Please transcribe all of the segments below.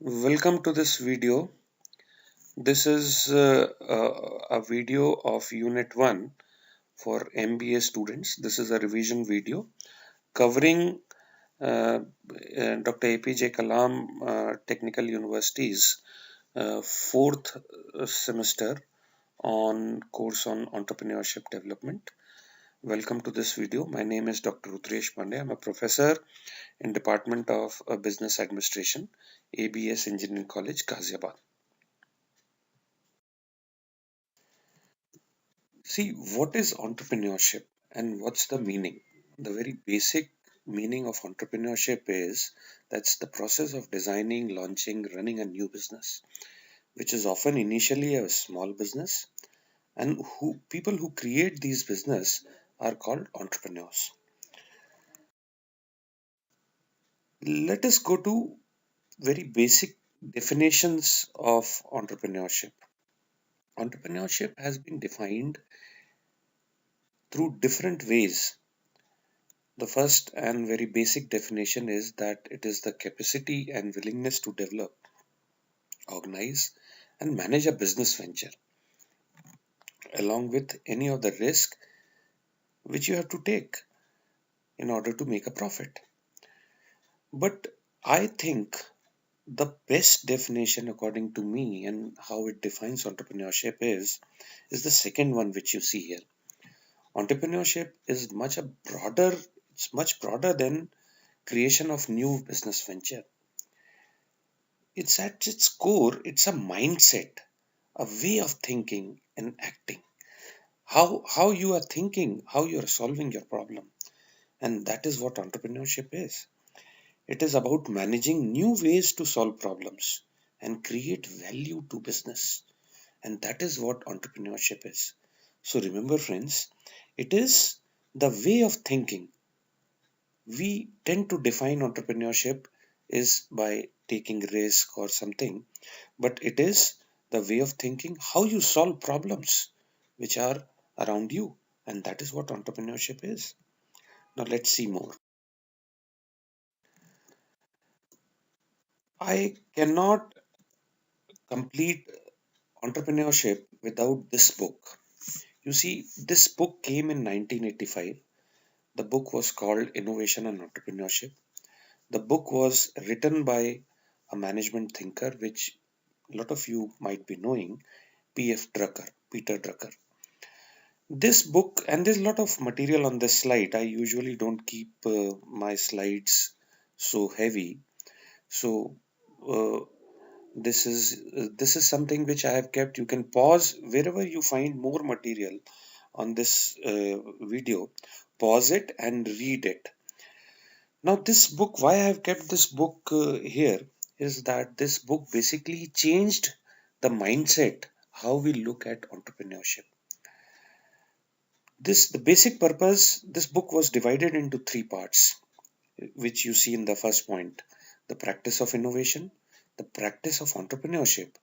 Welcome to this video. This is a video of Unit 1 for MBA students. This is a revision video covering Dr. A.P.J. Kalam Technical University's fourth semester on course on Entrepreneurship Development. Welcome to this video. My name is Dr. Rudresh Pandey. I'm a professor in Department of Business Administration, ABES Engineering College, Ghaziabad. See, what is entrepreneurship and what's the meaning? The very basic meaning of entrepreneurship is that's the process of designing, launching, running a new business, which is often initially a small business, and who people who create these business are called entrepreneurs. Let us go to very basic definitions of entrepreneurship. Entrepreneurship has been defined through different ways. The first and very basic definition is that it is the capacity and willingness to develop, organize, and manage a business venture, along with any of the risk which you have to take in order to make a profit. But I think the best definition, according to me, and how it defines entrepreneurship is the second one which you see here. Entrepreneurship is it's much broader than creation of new business venture. It's at its core, it's a mindset, a way of thinking and acting. How you are thinking, how you are solving your problem. And that is what entrepreneurship is. It is about managing new ways to solve problems and create value to business. And that is what entrepreneurship is. So remember, friends, it is the way of thinking. We tend to define entrepreneurship is by taking risk or something, but it is the way of thinking how you solve problems which are around you, and that is what entrepreneurship is. Now let's see more. I cannot complete entrepreneurship without this book. You see, this book came in 1985. The book was called Innovation and Entrepreneurship. The book was written by a management thinker which a lot of you might be knowing, Peter Drucker. This book, and there's a lot of material on this slide. I usually don't keep my slides so heavy. So uh, this is something which I have kept. You can pause wherever you find more material on this video. Pause it and read it. Now, this book, why I have kept this book here is that this book basically changed the mindset how we look at entrepreneurship. The basic purpose, this book was divided into three parts, which you see in the first point: the practice of innovation, the practice of entrepreneurship,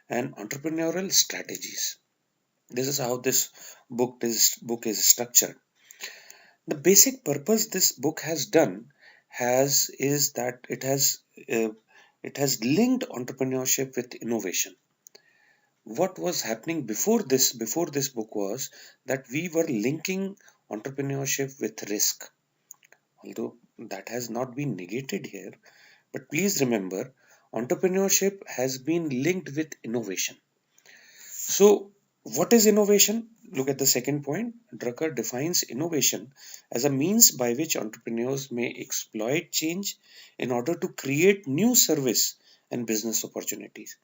and entrepreneurial strategies. This is how this book is structured. The basic purpose this book has done has is that uh, it has linked entrepreneurship with innovation. What was happening before this book was that we were linking entrepreneurship with risk, although that has not been negated here. But please remember, entrepreneurship has been linked with innovation. So, what is innovation? Look at the second point. Drucker defines innovation as a means by which entrepreneurs may exploit change in order to create new service and business opportunities.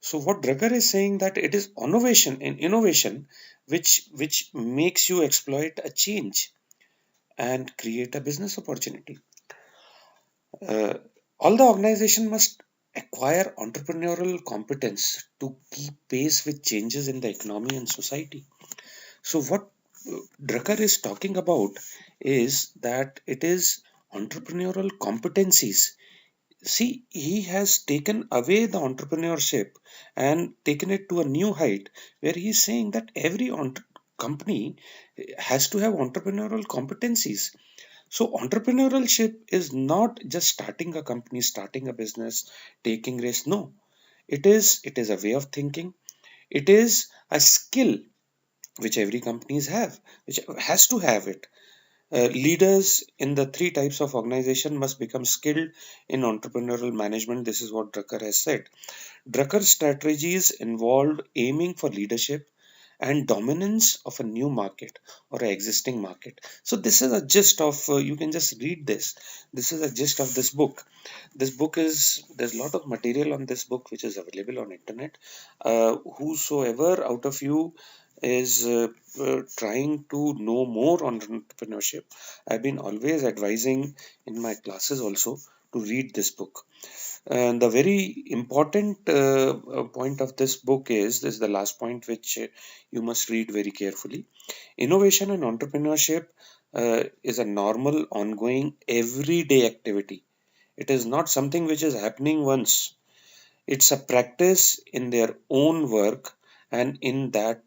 So, what Drucker is saying that it is innovation which makes you exploit a change and create a business opportunity. Uh, all the organization must acquire entrepreneurial competence to keep pace with changes in the economy and society. So, what Drucker is talking about is that it is entrepreneurial competencies. See, he has taken away the entrepreneurship and taken it to a new height where he is saying that every company has to have entrepreneurial competencies. So entrepreneurship is not just starting a company, starting a business, taking risks. No, it is a way of thinking. It is a skill which every companies have, which has to have it. Leaders in the three types of organization must become skilled in entrepreneurial management. This is what Drucker has said. Drucker's strategies involved aiming for leadership and dominance of a new market or an existing market. So this is a gist of, you can just read this. This is a gist of this book. This book is, there's a lot of material on this book which is available on internet. Whosoever out of you is trying to know more on entrepreneurship, I've been always advising in my classes also to read this book. And the very important point of this book is this is the last point which you must read very carefully. Innovation and entrepreneurship is a normal, ongoing, everyday activity. It is not something which is happening once. It's a practice in their own work and in that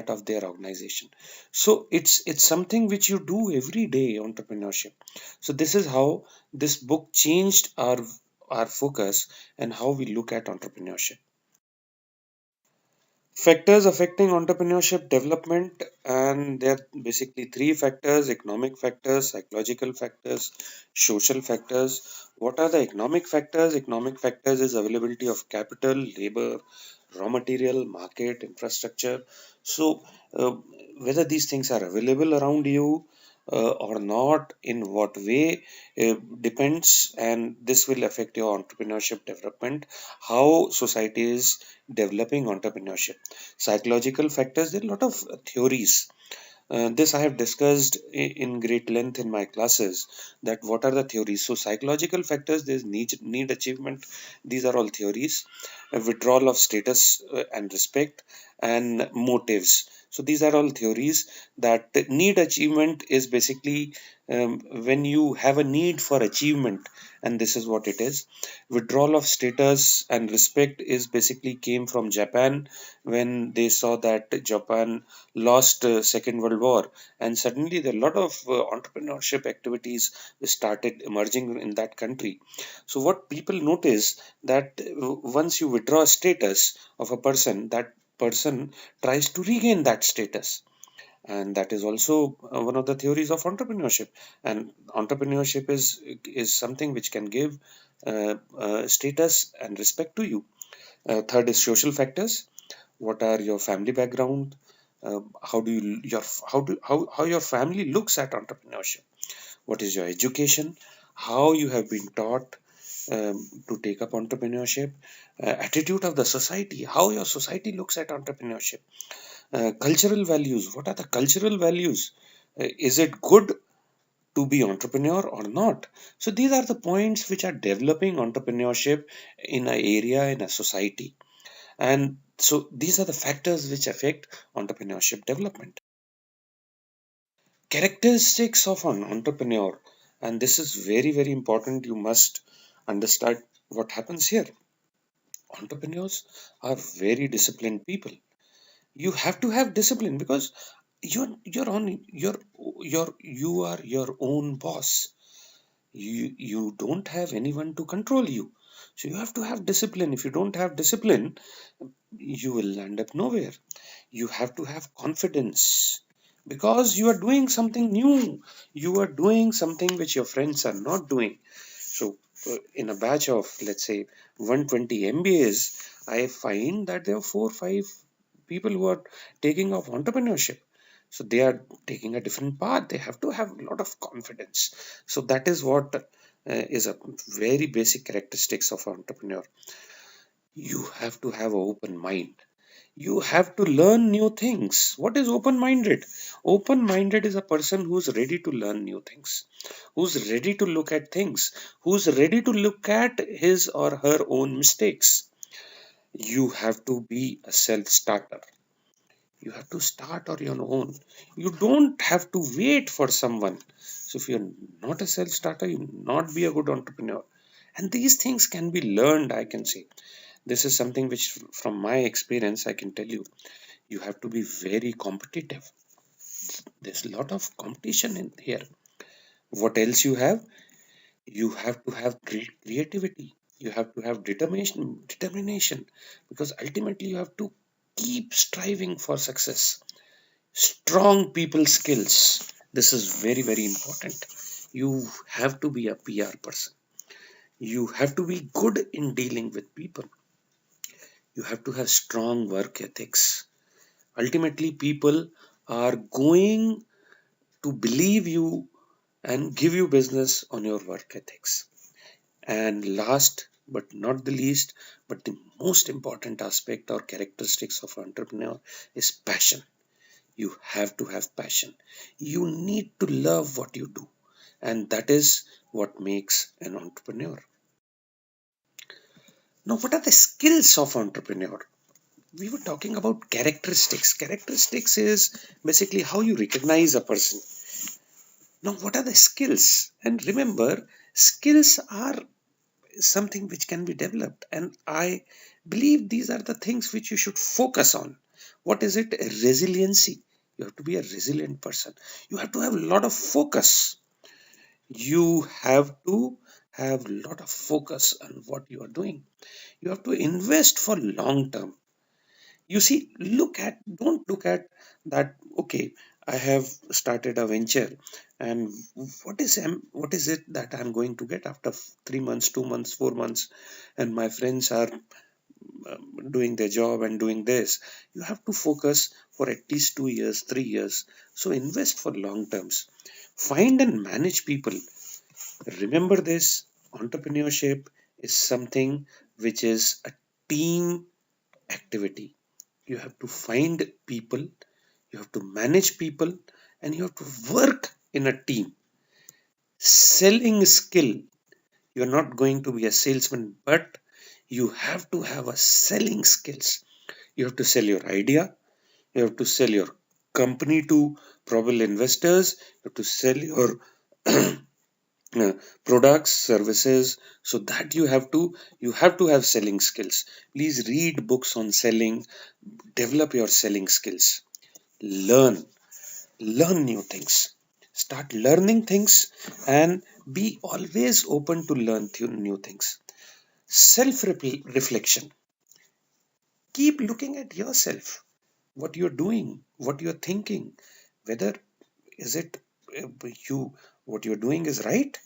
of their organization. So it's something which you do every day, entrepreneurship. So this is how this book changed our focus and how we look at entrepreneurship. Factors affecting entrepreneurship development, and there are basically three factors: economic factors, psychological factors, social factors. What are the economic factors? Economic factors is availability of capital, labor, raw material, market, infrastructure. So, whether these things are available around you or not, in what way, depends, and this will affect your entrepreneurship development, how society is developing entrepreneurship. Psychological factors, there are a lot of theories. This I have discussed in great length in my classes, that what are the theories. So psychological factors, there's need achievement. These are all theories. Withdrawal of status and respect, and motives. So these are all theories. That need achievement is basically when you have a need for achievement, and this is what it is. Withdrawal of status and respect is basically came from Japan, when they saw that Japan lost Second World War, and suddenly there are a lot of entrepreneurship activities started emerging in that country. So what people notice, that once you withdraw status of a person, that person tries to regain that status, and that is also one of the theories of entrepreneurship. And entrepreneurship is something which can give status and respect to you. Third is social factors. What are your family background? How do you your how your family looks at entrepreneurship? What is your education? How you have been taught to take up entrepreneurship? Attitude of the society, how your society looks at entrepreneurship. Cultural values, what are the cultural values? Is it good to be entrepreneur or not? So these are the points which are developing entrepreneurship in an area, in a society. And so these are the factors which affect entrepreneurship development. Characteristics of an entrepreneur, and this is very, very important. You must understand what happens here. Entrepreneurs are very disciplined people. You have to have discipline, because you're on you are your own boss. You don't have anyone to control you. So you have to have discipline. If you don't have discipline, you will end up nowhere. You have to have confidence, because you are doing something new. You are doing something which your friends are not doing. So in a batch of, let's say, 120 MBAs, I find that there are 4 or 5 people who are taking up entrepreneurship. So they are taking a different path. They have to have a lot of confidence. So that is what is a very basic characteristics of an entrepreneur. You have to have an open mind. You have to learn new things. What is open minded? Open minded is a person who's ready to learn new things, who's ready to look at things, who's ready to look at his or her own mistakes. You have to be a self starter. You have to start on your own. You don't have to wait for someone. So if you're not a self starter, you not be a good entrepreneur. And these things can be learned, I can say. This is something which, from my experience, I can tell you. You have to be very competitive. There's a lot of competition in here. What else you have? You have to have creativity. You have to have determination, because ultimately you have to keep striving for success. Strong people skills. This is very, very important. You have to be a PR person. You have to be good in dealing with people. You have to have strong work ethics. Ultimately, people are going to believe you and give you business on your work ethics. And last but not the least, but the most important aspect or characteristics of entrepreneur is passion. You have to have passion. You need to love what you do. And that is what makes an entrepreneur. Now, what are the skills of entrepreneur? We were talking about characteristics. Characteristics is basically how you recognize a person. Now, what are the skills? And remember, skills are something which can be developed, and I believe these are the things which you should focus on. What is it? Resiliency. You have to be a resilient person. You have to have a lot of focus. You have to have a lot of focus on what you are doing. You have to invest for long term. You see, don't look at that, okay, I have started a venture, and what is it that I'm going to get after 3 months, 2 months, 4 months, and my friends are doing their job and doing this. You have to focus for at least 2 years, 3 years. So invest for long terms. Find and manage people. Remember this: entrepreneurship is something which is a team activity. You have to find people, you have to manage people, and you have to work in a team. Selling skill. You're not going to be a salesman, but you have to have a selling skills. You have to sell your idea, you have to sell your company to probable investors, you have to sell your products, services, so that you have to have selling skills. Please read books on selling, develop your selling skills. Learn learn new things, start learning things, and be always open to learn new things. Self reflection. Keep looking at yourself, what you're doing, what you're thinking, whether is it you what you're doing is right,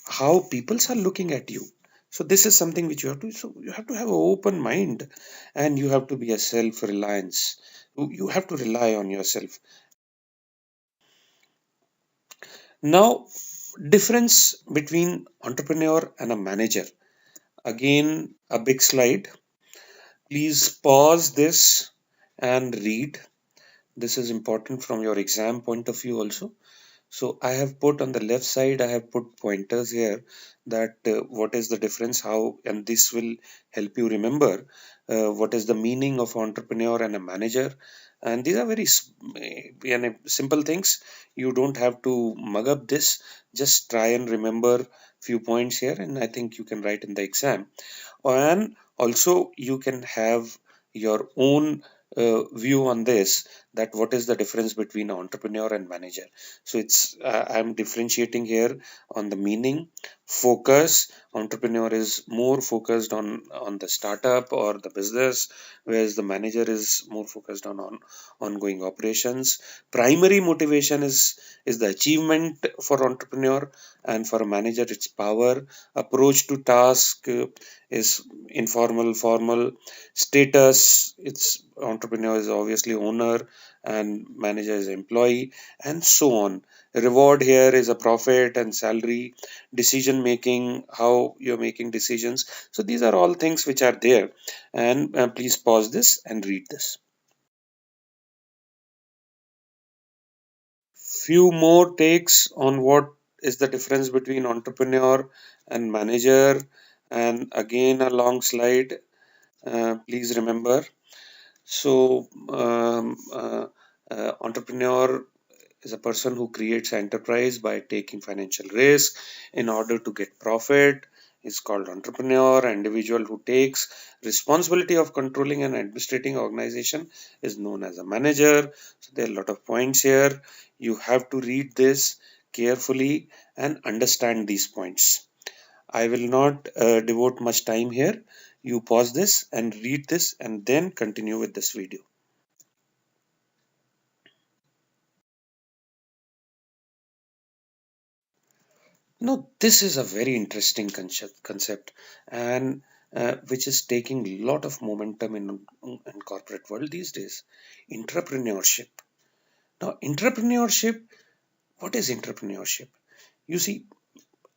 how people are looking at you. So this is something which you have to have an open mind, and you have to be a self reliance. You have to rely on yourself. Now, difference between entrepreneur and a manager. Again, a big slide. Please pause this and read. This is important from your exam point of view also. So I have put on the left side, I have put pointers here that what is the difference, how, and this will help you remember what is the meaning of entrepreneur and a manager. And these are very simple things. You don't have to mug up this. Just try and remember few points here, and I think you can write in the exam. And also you can have your own view on this, that what is the difference between entrepreneur and manager. So it's I'm differentiating here on the meaning. Focus: entrepreneur is more focused on the startup or the business, whereas the manager is more focused on ongoing operations. Primary motivation is the achievement for entrepreneur, and for a manager it's power. Approach to task is informal, formal. Status, it's entrepreneur is obviously owner, and manager is employee, and so on. Reward here is a profit and salary. Decision making, how you're making decisions. So these are all things which are there, and please pause this and read this. Few more takes on what is the difference between entrepreneur and manager, and again a long slide. Please remember. So, entrepreneur is a person who creates enterprise by taking financial risk in order to get profit. Is called entrepreneur. Individual who takes responsibility of controlling and administrating organization is known as a manager. So there are a lot of points here. You have to read this carefully and understand these points. I will not devote much time here. You pause this and read this and then continue with this video. Now, this is a very interesting concept and which is taking a lot of momentum in corporate world these days. Entrepreneurship. Now, entrepreneurship, what is entrepreneurship? You see,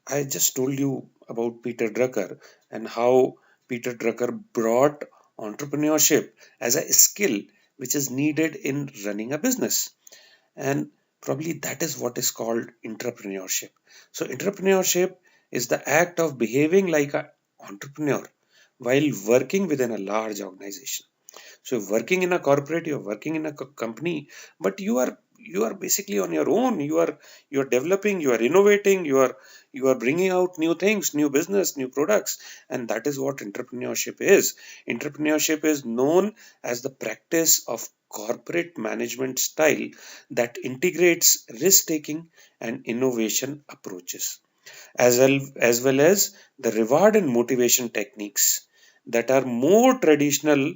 I just told you about Peter Drucker and how Peter Drucker brought entrepreneurship as a skill which is needed in running a business. And probably that is what is called entrepreneurship. So, entrepreneurship is the act of behaving like an entrepreneur while working within a large organization. So working in a corporate, you're working in a company, but you are basically on your own. You are developing, you are innovating, you are bringing out new things, new business, new products, and that is what entrepreneurship is. Entrepreneurship is known as the practice of corporate management style that integrates risk taking and innovation approaches as well as the reward and motivation techniques that are more traditional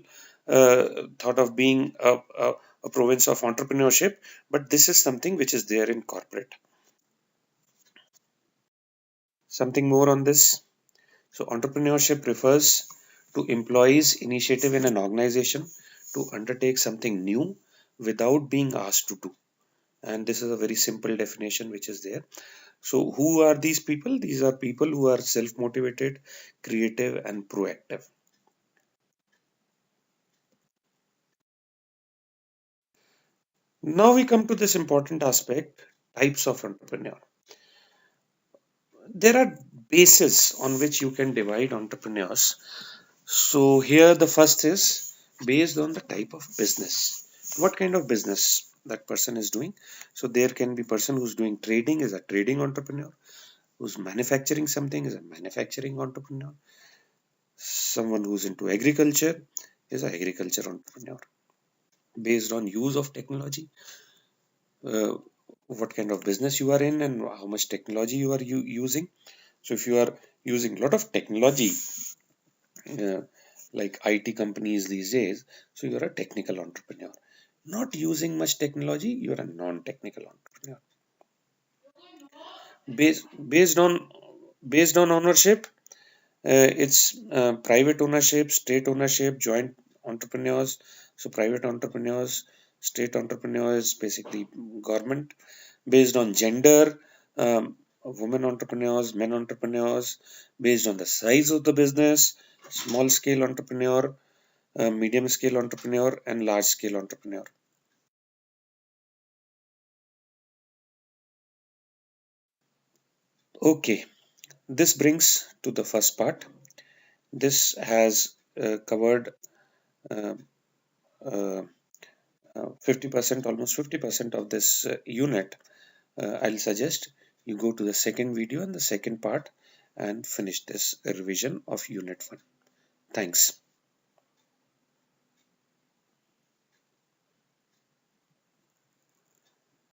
thought of being a province of entrepreneurship, but this is something which is there in corporate. Something more on this. So entrepreneurship refers to employees initiative in an organization to undertake something new without being asked to do, and this is a very simple definition which is there. So who are these people? These are people who are self motivated, creative and proactive. Now we come to this important aspect, types of entrepreneur. There are bases on which you can divide entrepreneurs. So here the first is based on the type of business. What kind of business that person is doing? So there can be person who's doing trading is a trading entrepreneur, who's manufacturing something is a manufacturing entrepreneur. Someone who's into agriculture is an agriculture entrepreneur. Based on use of technology, uh, what kind of business you are in and how much technology you are using. So if you are using a lot of technology, uh, like IT companies these days, so you're a technical entrepreneur. Not using much technology, you're a non-technical entrepreneur. Based on ownership, it's private ownership, state ownership, joint entrepreneurs. So private entrepreneurs, state entrepreneurs, basically government. Based on gender, women entrepreneurs, men entrepreneurs. Based on the size of the business, small scale entrepreneur, medium scale entrepreneur, and large scale entrepreneur. Okay, this brings to the first part. This has covered uh, uh, 50%, almost 50% of this unit. I'll suggest you go to the second video and the second part and finish this revision of unit 1. Thanks.